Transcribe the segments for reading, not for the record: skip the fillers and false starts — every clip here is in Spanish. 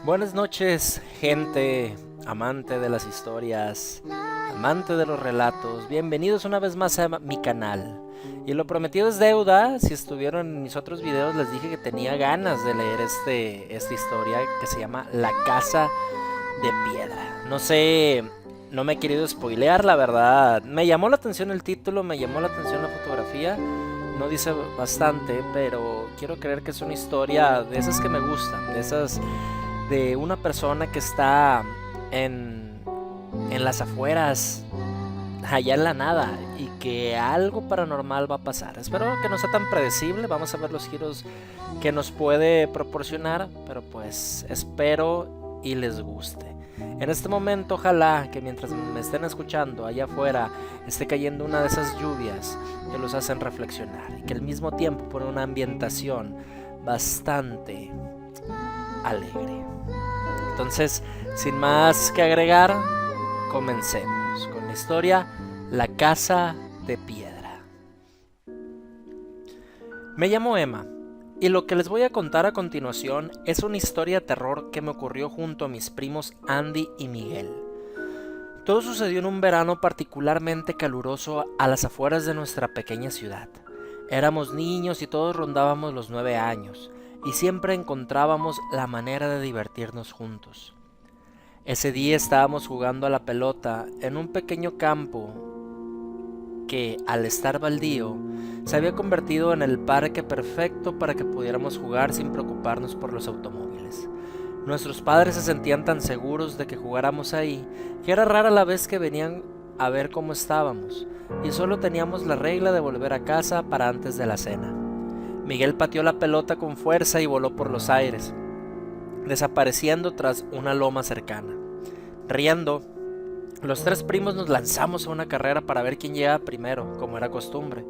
Buenas noches, gente amante de las historias, amante de los relatos. Bienvenidos una vez más a mi canal. Y lo prometido es deuda. Si estuvieron en mis otros videos les dije que tenía ganas de leer esta historia que se llama La Casa de Piedra. No sé, no me he querido spoilear, la verdad. Me llamó la atención el título, me llamó la atención la fotografía. No dice bastante, pero quiero creer que es una historia de esas que me gustan, de esas de una persona que está en las afueras, allá en la nada, y que algo paranormal va a pasar. Espero que no sea tan predecible, vamos a ver los giros que nos puede proporcionar, pero pues espero y les guste. En este momento ojalá que mientras me estén escuchando allá afuera esté cayendo una de esas lluvias que los hacen reflexionar y que al mismo tiempo pone una ambientación bastante alegre. Entonces, sin más que agregar, comencemos con la historia La Casa de Piedra. Me llamo Emma y lo que les voy a contar a continuación es una historia de terror que me ocurrió junto a mis primos Andy y Miguel. Todo sucedió en un verano particularmente caluroso a las afueras de nuestra pequeña ciudad. Éramos niños y todos rondábamos los 9 años. Y siempre encontrábamos la manera de divertirnos juntos. Ese día estábamos jugando a la pelota en un pequeño campo que, al estar baldío, se había convertido en el parque perfecto para que pudiéramos jugar sin preocuparnos por los automóviles. Nuestros padres se sentían tan seguros de que jugáramos ahí que era rara la vez que venían a ver cómo estábamos, y solo teníamos la regla de volver a casa para antes de la cena. Miguel pateó la pelota con fuerza y voló por los aires, desapareciendo tras una loma cercana. Riendo, los tres primos nos lanzamos a una carrera para ver quién llegaba primero, como era costumbre.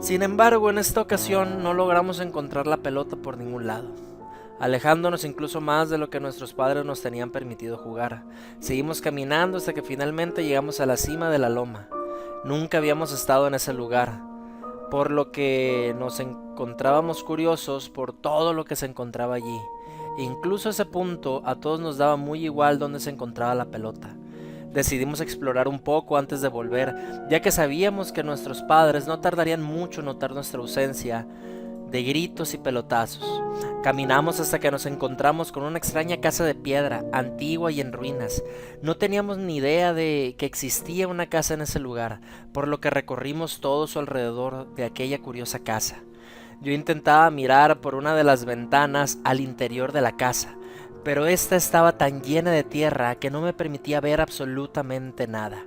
Sin embargo, en esta ocasión no logramos encontrar la pelota por ningún lado, alejándonos incluso más de lo que nuestros padres nos tenían permitido jugar. Seguimos caminando hasta que finalmente llegamos a la cima de la loma. Nunca habíamos estado en ese lugar, por lo que nos encontrábamos curiosos por todo lo que se encontraba allí. Incluso a ese punto a todos nos daba muy igual dónde se encontraba la pelota. Decidimos explorar un poco antes de volver, ya que sabíamos que nuestros padres no tardarían mucho en notar nuestra ausencia de gritos y pelotazos. Caminamos hasta que nos encontramos con una extraña casa de piedra, antigua y en ruinas. No teníamos ni idea de que existía una casa en ese lugar, por lo que recorrimos todo su alrededor de aquella curiosa casa. Yo intentaba mirar por una de las ventanas al interior de la casa, pero esta estaba tan llena de tierra que no me permitía ver absolutamente nada.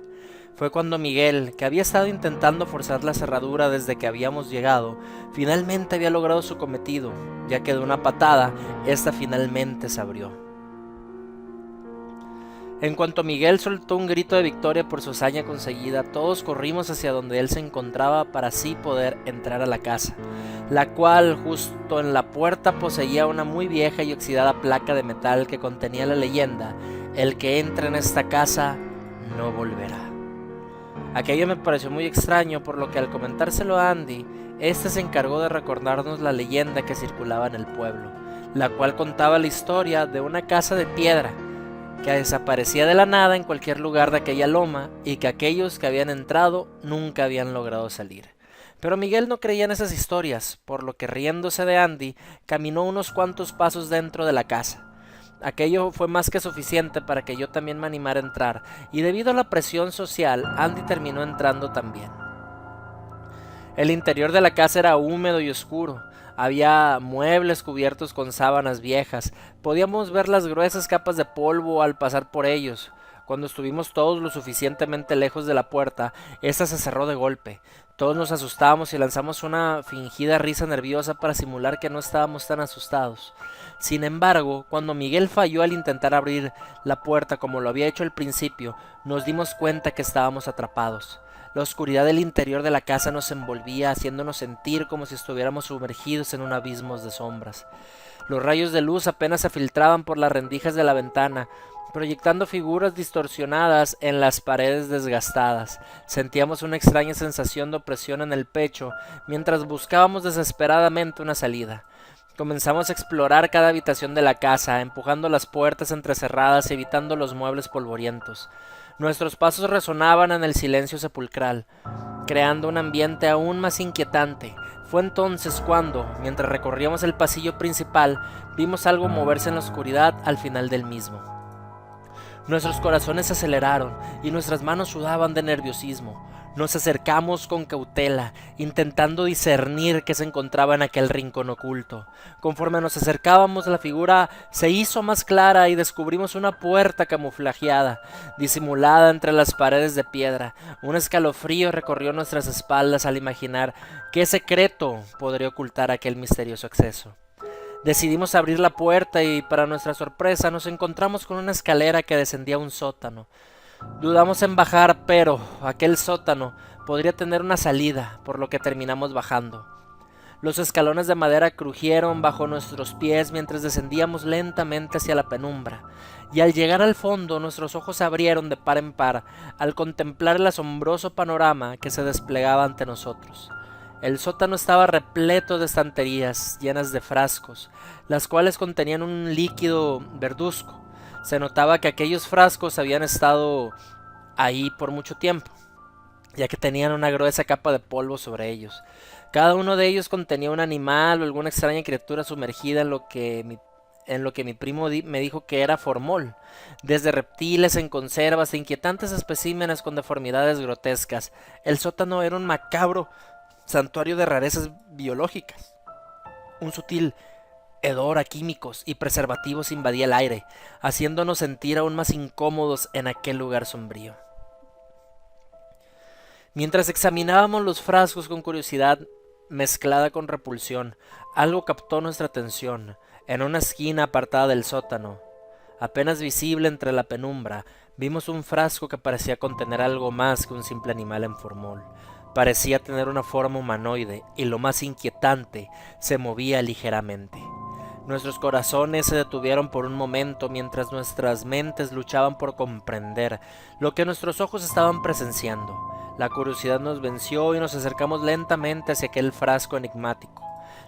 Fue cuando Miguel, que había estado intentando forzar la cerradura desde que habíamos llegado, finalmente había logrado su cometido, ya que de una patada, esta finalmente se abrió. En cuanto Miguel soltó un grito de victoria por su hazaña conseguida, todos corrimos hacia donde él se encontraba para así poder entrar a la casa, la cual justo en la puerta poseía una muy vieja y oxidada placa de metal que contenía la leyenda: el que entra en esta casa no volverá. Aquello me pareció muy extraño, por lo que al comentárselo a Andy, este se encargó de recordarnos la leyenda que circulaba en el pueblo, la cual contaba la historia de una casa de piedra que desaparecía de la nada en cualquier lugar de aquella loma y que aquellos que habían entrado nunca habían logrado salir. Pero Miguel no creía en esas historias, por lo que, riéndose de Andy, caminó unos cuantos pasos dentro de la casa. Aquello fue más que suficiente para que yo también me animara a entrar, y debido a la presión social, Andy terminó entrando también. El interior de la casa era húmedo y oscuro. Había muebles cubiertos con sábanas viejas. Podíamos ver las gruesas capas de polvo al pasar por ellos. Cuando estuvimos todos lo suficientemente lejos de la puerta, esta se cerró de golpe. Todos nos asustamos y lanzamos una fingida risa nerviosa para simular que no estábamos tan asustados. Sin embargo, cuando Miguel falló al intentar abrir la puerta como lo había hecho al principio, nos dimos cuenta que estábamos atrapados. La oscuridad del interior de la casa nos envolvía, haciéndonos sentir como si estuviéramos sumergidos en un abismo de sombras. Los rayos de luz apenas se filtraban por las rendijas de la ventana, proyectando figuras distorsionadas en las paredes desgastadas. Sentíamos una extraña sensación de opresión en el pecho, mientras buscábamos desesperadamente una salida. Comenzamos a explorar cada habitación de la casa, empujando las puertas entrecerradas y evitando los muebles polvorientos. Nuestros pasos resonaban en el silencio sepulcral, creando un ambiente aún más inquietante. Fue entonces cuando, mientras recorríamos el pasillo principal, vimos algo moverse en la oscuridad al final del mismo. Nuestros corazones se aceleraron y nuestras manos sudaban de nerviosismo. Nos acercamos con cautela, intentando discernir qué se encontraba en aquel rincón oculto. Conforme nos acercábamos, la figura se hizo más clara y descubrimos una puerta camuflajeada, disimulada entre las paredes de piedra. Un escalofrío recorrió nuestras espaldas al imaginar qué secreto podría ocultar aquel misterioso acceso. Decidimos abrir la puerta y, para nuestra sorpresa, nos encontramos con una escalera que descendía a un sótano. Dudamos en bajar, pero aquel sótano podría tener una salida, por lo que terminamos bajando. Los escalones de madera crujieron bajo nuestros pies mientras descendíamos lentamente hacia la penumbra, y al llegar al fondo nuestros ojos se abrieron de par en par al contemplar el asombroso panorama que se desplegaba ante nosotros. El sótano estaba repleto de estanterías llenas de frascos, las cuales contenían un líquido verduzco. Se notaba que aquellos frascos habían estado ahí por mucho tiempo, ya que tenían una gruesa capa de polvo sobre ellos. Cada uno de ellos contenía un animal o alguna extraña criatura sumergida en lo que mi primo me dijo que era formol, desde reptiles en conservas e inquietantes especímenes con deformidades grotescas. El sótano era un macabro santuario de rarezas biológicas. Un sutil hedor a químicos y preservativos invadía el aire, haciéndonos sentir aún más incómodos en aquel lugar sombrío. Mientras examinábamos los frascos con curiosidad mezclada con repulsión, algo captó nuestra atención. En una esquina apartada del sótano, apenas visible entre la penumbra, vimos un frasco que parecía contener algo más que un simple animal en formol. Parecía tener una forma humanoide y, lo más inquietante, se movía ligeramente. Nuestros corazones se detuvieron por un momento mientras nuestras mentes luchaban por comprender lo que nuestros ojos estaban presenciando. La curiosidad nos venció y nos acercamos lentamente hacia aquel frasco enigmático.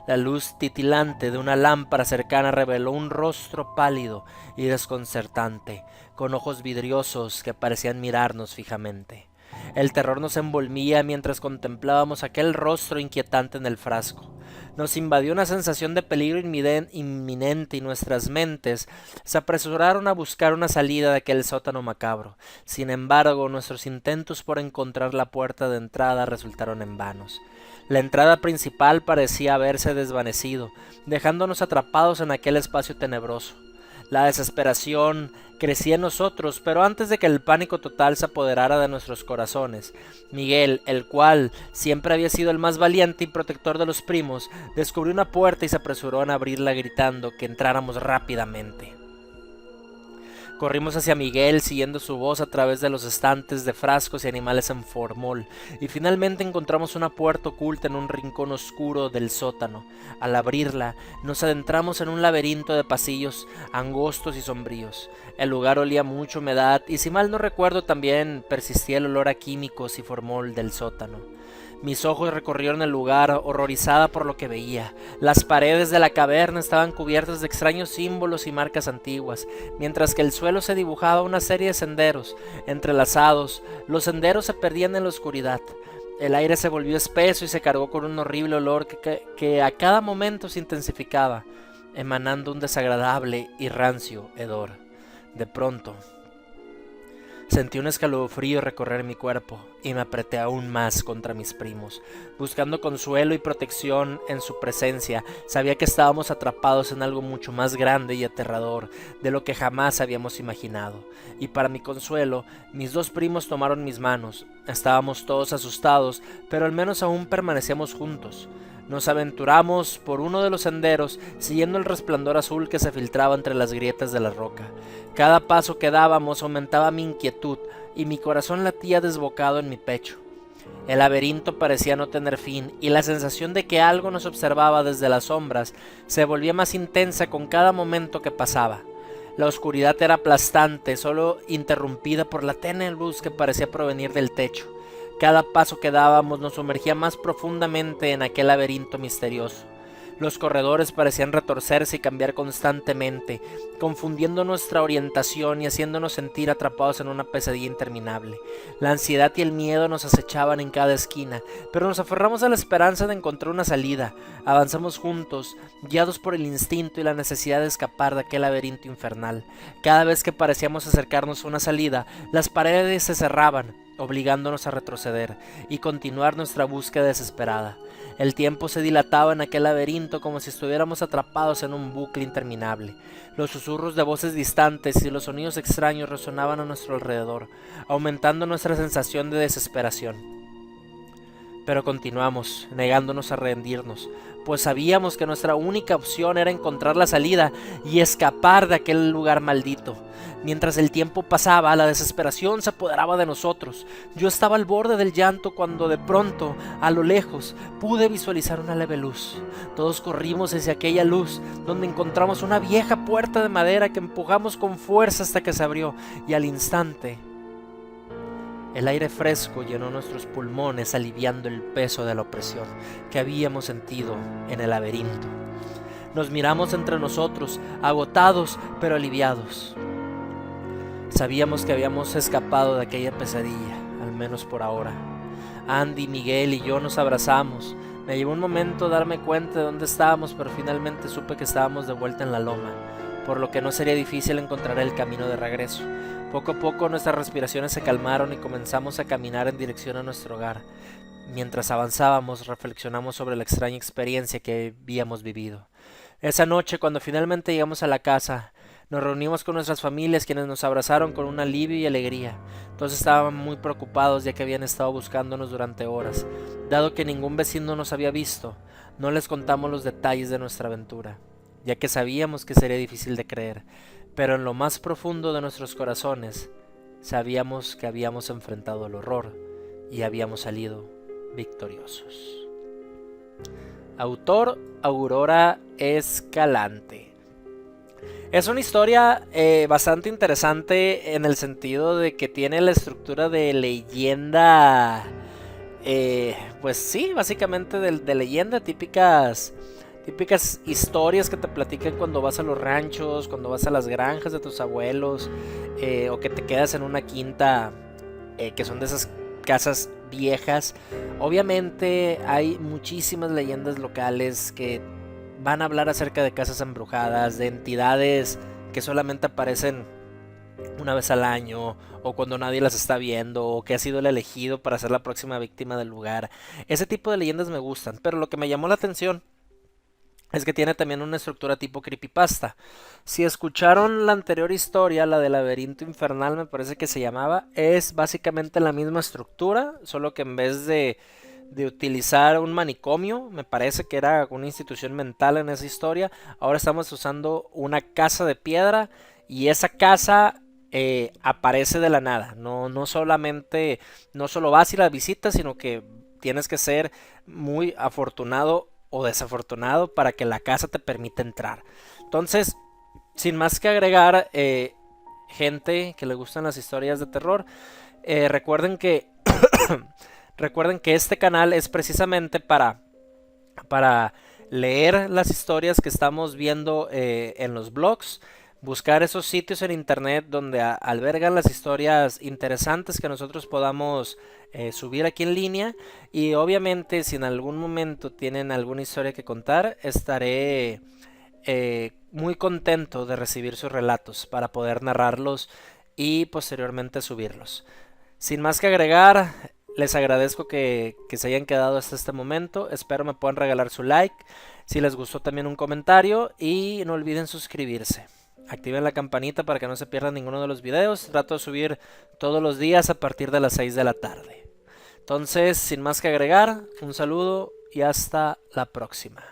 La luz titilante de una lámpara cercana reveló un rostro pálido y desconcertante, con ojos vidriosos que parecían mirarnos fijamente. El terror nos envolvía mientras contemplábamos aquel rostro inquietante en el frasco. Nos invadió una sensación de peligro inminente y nuestras mentes se apresuraron a buscar una salida de aquel sótano macabro. Sin embargo, nuestros intentos por encontrar la puerta de entrada resultaron en vanos. La entrada principal parecía haberse desvanecido, dejándonos atrapados en aquel espacio tenebroso. La desesperación crecía en nosotros, pero antes de que el pánico total se apoderara de nuestros corazones, Miguel, el cual siempre había sido el más valiente y protector de los primos, descubrió una puerta y se apresuró en abrirla gritando que entráramos rápidamente. Corrimos hacia Miguel siguiendo su voz a través de los estantes de frascos y animales en formol, y finalmente encontramos una puerta oculta en un rincón oscuro del sótano. Al abrirla, nos adentramos en un laberinto de pasillos angostos y sombríos. El lugar olía mucho humedad y, si mal no recuerdo, también persistía el olor a químicos y formol del sótano. Mis ojos recorrieron el lugar, horrorizada por lo que veía. Las paredes de la caverna estaban cubiertas de extraños símbolos y marcas antiguas, mientras que el suelo se dibujaba una serie de senderos entrelazados. Los senderos se perdían en la oscuridad. El aire se volvió espeso y se cargó con un horrible olor que a cada momento se intensificaba, emanando un desagradable y rancio hedor. De pronto, sentí un escalofrío recorrer mi cuerpo y me apreté aún más contra mis primos. Buscando consuelo y protección en su presencia, sabía que estábamos atrapados en algo mucho más grande y aterrador de lo que jamás habíamos imaginado. Y para mi consuelo, mis dos primos tomaron mis manos. Estábamos todos asustados, pero al menos aún permanecíamos juntos. Nos aventuramos por uno de los senderos, siguiendo el resplandor azul que se filtraba entre las grietas de la roca. Cada paso que dábamos aumentaba mi inquietud y mi corazón latía desbocado en mi pecho. El laberinto parecía no tener fin y la sensación de que algo nos observaba desde las sombras se volvía más intensa con cada momento que pasaba. La oscuridad era aplastante, solo interrumpida por la tenue luz que parecía provenir del techo. Cada paso que dábamos nos sumergía más profundamente en aquel laberinto misterioso. Los corredores parecían retorcerse y cambiar constantemente, confundiendo nuestra orientación y haciéndonos sentir atrapados en una pesadilla interminable. La ansiedad y el miedo nos acechaban en cada esquina, pero nos aferramos a la esperanza de encontrar una salida. Avanzamos juntos, guiados por el instinto y la necesidad de escapar de aquel laberinto infernal. Cada vez que parecíamos acercarnos a una salida, las paredes se cerraban, obligándonos a retroceder y continuar nuestra búsqueda desesperada. El tiempo se dilataba en aquel laberinto como si estuviéramos atrapados en un bucle interminable. Los susurros de voces distantes y los sonidos extraños resonaban a nuestro alrededor, aumentando nuestra sensación de desesperación. Pero continuamos, negándonos a rendirnos, pues sabíamos que nuestra única opción era encontrar la salida y escapar de aquel lugar maldito. Mientras el tiempo pasaba, la desesperación se apoderaba de nosotros. Yo estaba al borde del llanto cuando de pronto, a lo lejos, pude visualizar una leve luz. Todos corrimos hacia aquella luz, donde encontramos una vieja puerta de madera que empujamos con fuerza hasta que se abrió, y al instante, el aire fresco llenó nuestros pulmones, aliviando el peso de la opresión que habíamos sentido en el laberinto. Nos miramos entre nosotros, agotados pero aliviados. Sabíamos que habíamos escapado de aquella pesadilla, al menos por ahora. Andy, Miguel y yo nos abrazamos. Me llevó un momento darme cuenta de dónde estábamos, pero finalmente supe que estábamos de vuelta en la loma, por lo que no sería difícil encontrar el camino de regreso. Poco a poco nuestras respiraciones se calmaron y comenzamos a caminar en dirección a nuestro hogar. Mientras avanzábamos, reflexionamos sobre la extraña experiencia que habíamos vivido. Esa noche, cuando finalmente llegamos a la casa, nos reunimos con nuestras familias, quienes nos abrazaron con un alivio y alegría. Todos estaban muy preocupados ya que habían estado buscándonos durante horas. Dado que ningún vecino nos había visto, no les contamos los detalles de nuestra aventura, ya que sabíamos que sería difícil de creer, pero en lo más profundo de nuestros corazones sabíamos que habíamos enfrentado el horror y habíamos salido victoriosos. Autor: Aurora Escalante. Es una historia bastante interesante en el sentido de que tiene la estructura de leyenda, pues sí, básicamente de leyenda, típicas historias que te platican cuando vas a los ranchos, cuando vas a las granjas de tus abuelos, o que te quedas en una quinta, que son de esas casas viejas. Obviamente hay muchísimas leyendas locales que van a hablar acerca de casas embrujadas, de entidades que solamente aparecen una vez al año, o cuando nadie las está viendo, o que ha sido el elegido para ser la próxima víctima del lugar. Ese tipo de leyendas me gustan, pero lo que me llamó la atención es que tiene también una estructura tipo creepypasta. Si escucharon la anterior historia, la del laberinto infernal, me parece que se llamaba, es básicamente la misma estructura, solo que en vez de utilizar un manicomio, me parece que era una institución mental en esa historia, ahora estamos usando una casa de piedra, y esa casa aparece de la nada. No solo vas y la visitas, sino que tienes que ser muy afortunado o desafortunado para que la casa te permita entrar. Entonces, sin más que agregar, gente que le gustan las historias de terror, recuerden que recuerden que este canal es precisamente para leer las historias que estamos viendo en los blogs, buscar esos sitios en internet donde albergan las historias interesantes que nosotros podamos subir aquí en línea, y obviamente si en algún momento tienen alguna historia que contar, estaré muy contento de recibir sus relatos para poder narrarlos y posteriormente subirlos. Sin más que agregar, les agradezco que se hayan quedado hasta este momento. Espero me puedan regalar su like, si les gustó también un comentario, y no olviden suscribirse. Activen la campanita para que no se pierdan ninguno de los videos. Trato de subir todos los días a partir de las 6 de la tarde. Entonces, sin más que agregar, un saludo y hasta la próxima.